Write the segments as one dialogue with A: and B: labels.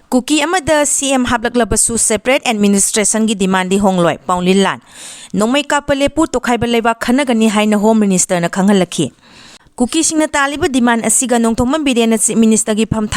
A: Kuki da CM honglo separate administration gi demand di hongloi paulin lan nongmai kapale pu tokhaiba leba khanagani haina home minister na khangalakhi Kuki singna taliba demand asiga nongthongman birian chief minister gi pham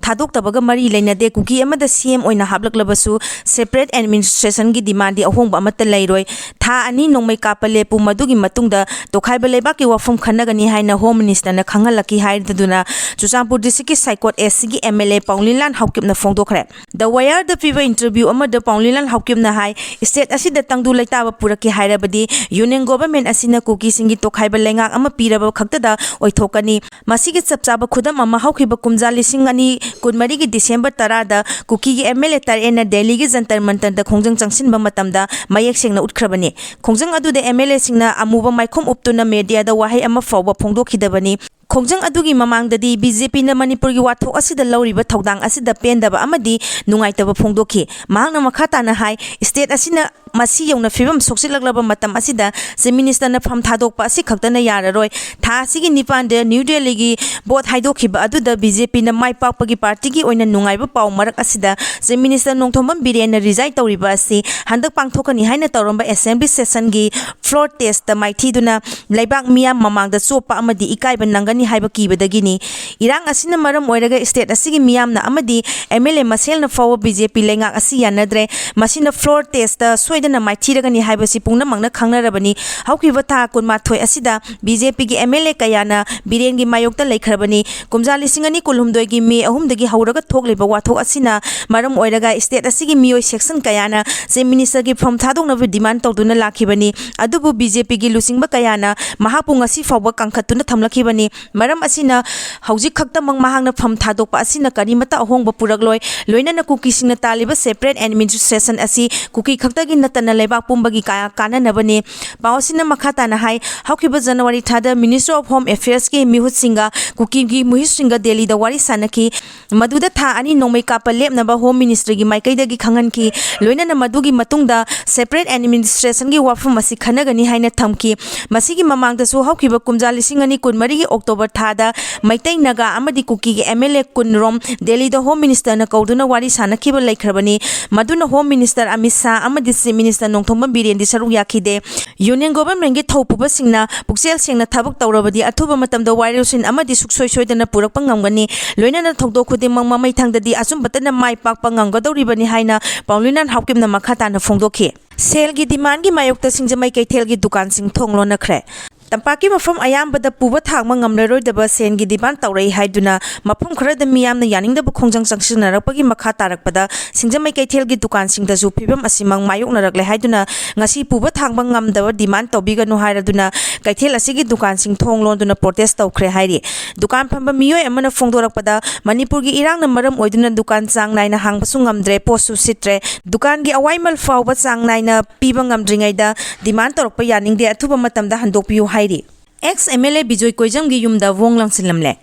A: thadoktabaga mari leinade Kuki da CM oina honglo separate administration gi demand di ahongba amata leiroi tha ani nongmai kapale pu madugi matungda tokhaiba leba ki wafum khanagani haina home minister na khangalaki haiduna Chuchampur district Saikot SC MLA Paulinlan Haukipna Fongdokre. The Wire the Fever interview the Paulinlan Haukipna High state asida tangdu laitaba puraki hairabadi Union government asina Kuki singi tokhaiba lenga ama piraba khaktada oithokani masigi chapchaba khudam ama haukiba kumja lisingani kunmari gi December tarada Kuki gi MLA tarena Delhi gi jantar mantar da khongjang changsinba matamda mayek sengna utkrabani khongjang adu de MLA singna amuba maikhom uptuna media da wahai ama fawba phongdokhidabani Khongjang adugi mamangdadi BJP na Manipur gi wathok asida lawriba thodang asida pendaba amadi nungaitaba phongdokhi mahangna makhata na hai state asina masi yongna fibam soksilaglaba matam asida se minister na pham thadokpa asi khaktana yararoi tha asigi nipan de New Delhi gi bot haidokhiba aduda BJP na maipakpagi party gi oina nungaiba paw marak asida se minister nongthombam biren na resign tawriba asi handak pangthokani haina tawramba assembly session gi floor test ta maithiduna laibak miyam mamangda chopa amadi ikaiba nangani haiba kibadagini irang asina maram oiraga state asigi miyamna amadi MLA maselna fawa BJP lenga asi yanadre masina floor test ta soidana maithiragani haiba si pungna mangna khangnarabani haukiba tha kunma thoi asida BJP gi MLA kayana biren gi mayokta leikhrabani kumja lisingani kulhumdoi gi me ahumdagi hauraga thokleba wathok asina maram oiraga state asigi miyoi section kayana se minister gi from thadongna demand tawduna lakhibani adubu BJP gi lusingba kayana mahapung asi fawa kangkhatuna thamlakhibani maram asina haujik khakta mang mahangna pham thadokpa asina karimata ahongba puragloi loinana Kuki singna taliba separate administration asi Kuki khakta gi natana lebak pumbagi kaya kana nabani pawsina makhata na hai haukiba January thada Minister of Home Affairs ki mihut singa Kuki gi muhit singa Delhi da wari sanaki maduda tha ani nongmai kapal lepnaba Home Ministry gi maikaida gi khangan ki loinana madugi matungda separate administration gi wafum asi khanagani haina thamki masigi mamangda su haukiba kumja lisingani kunmari gi October thada maitai naga amadi Kuki gi MLA kunrom Delhi da Home Minister na kauduna wari sanakiba laikhrabani maduna Home Minister Amit Shah amadi Chief Minister nongthomba biren di saruk yakhide Union government gi thaupuba singna puksel sengna thabak tawrabadi athuba matamda wairusin amadi suksoi soidana purakpa ngamgani loinana thokdo khudimang mamai thangdadi asum batana mai pakpa ngamgadoribani haina Paulinan Haukimna makhata na phongdokhi sel gi demand gi mayokta singjamai kaithel gi dukan sing thonglo nakhre Tampaki mafam ayambada puba thangma ngamlaroi sen gi demand tawrei haiduna mafam kharada miyamna yaningda bu khongjang changsinarapagi makha tarakpada singjamai kaithel gi dukan singda ju phibam asimang mayoknarakle haiduna ngasi puba thangma ngamdaba demand tawbiga no hairaduna kaithel asigi dukan sing thonglonduna protest tawkhre hairi dukan phamba miyoi amana phongdorakpada Manipur gi irangna maram oiduna dukan chang naina hangbasu ngamdre posu sitre dukan gi awaimal fawba chang naina piba ngamdringaida demand tawrakpa yaningde athuba matamda handokpiu Ex-MLA Bijoy Koijam gi yumda wong langsillamle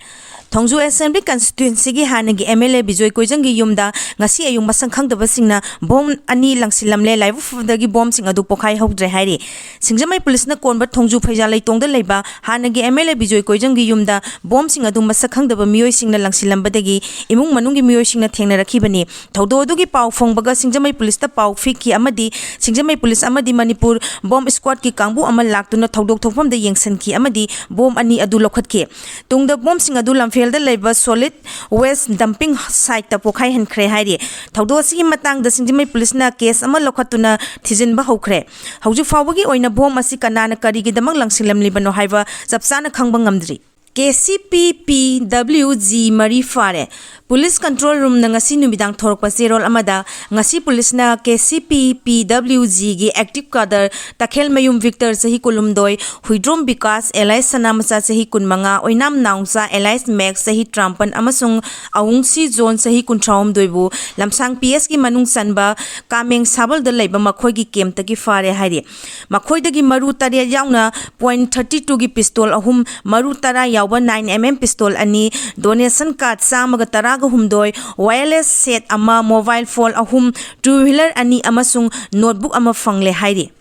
A: Thongju Assembly constituency gi hanagi MLA Bijoy Koijam gi yumda ngasi ayung masang khangdaba singna bom ani langsillamle laibu fudagi bom sing adu pokhai hokdre hairi singjamai police na konba Thongju phaijalai tongda leiba hanagi MLA Bijoy Koijam gi yumda bom sing adu masak khangdaba miyoi singna langsillambadagi imung manungi miyoi singna thengna rakhibani thodo adugi pau phongbaga singjamai police ta pau fiki amadi singjamai police amadi Manipur bom squad ki kangbu amal laktuna thodok thokfam da yengsan ki amadi bom ani adu lokhatke tungda bom sing adu Field labor solid waste dumping site ta pokhai han khre hairi thodo sigi matang da singjamai police na case ama lokhatuna thijin ba hokre hauju fawagi oina bom asi kanana kari gi damang langsillamli bano haiba japsana khangba ngamdri KCPPWG Mari Fare Police Control Room na ngasi numidang thorok pa zerol amada ngasi police na KCPPWG gi active cadre takhel mayum Victor sahi kulumdoi huidrom bikas Elias sanamasa sahi kunmanga oinam naungsa Elias Max sahi trampan amasung aungsi zone sahi kuntraum doibu lamsang PS gi manung sanba kameng sabal da leiba makhoi gi kem ta gi fare hairi makhoi da gi maru tare yauna .32 gi pistol ahum maru tara 9mm pistol ani donation card samaga taraga humdoi wireless set ama mobile phone ahum two wheeler ani amasung notebook ama fangle hairi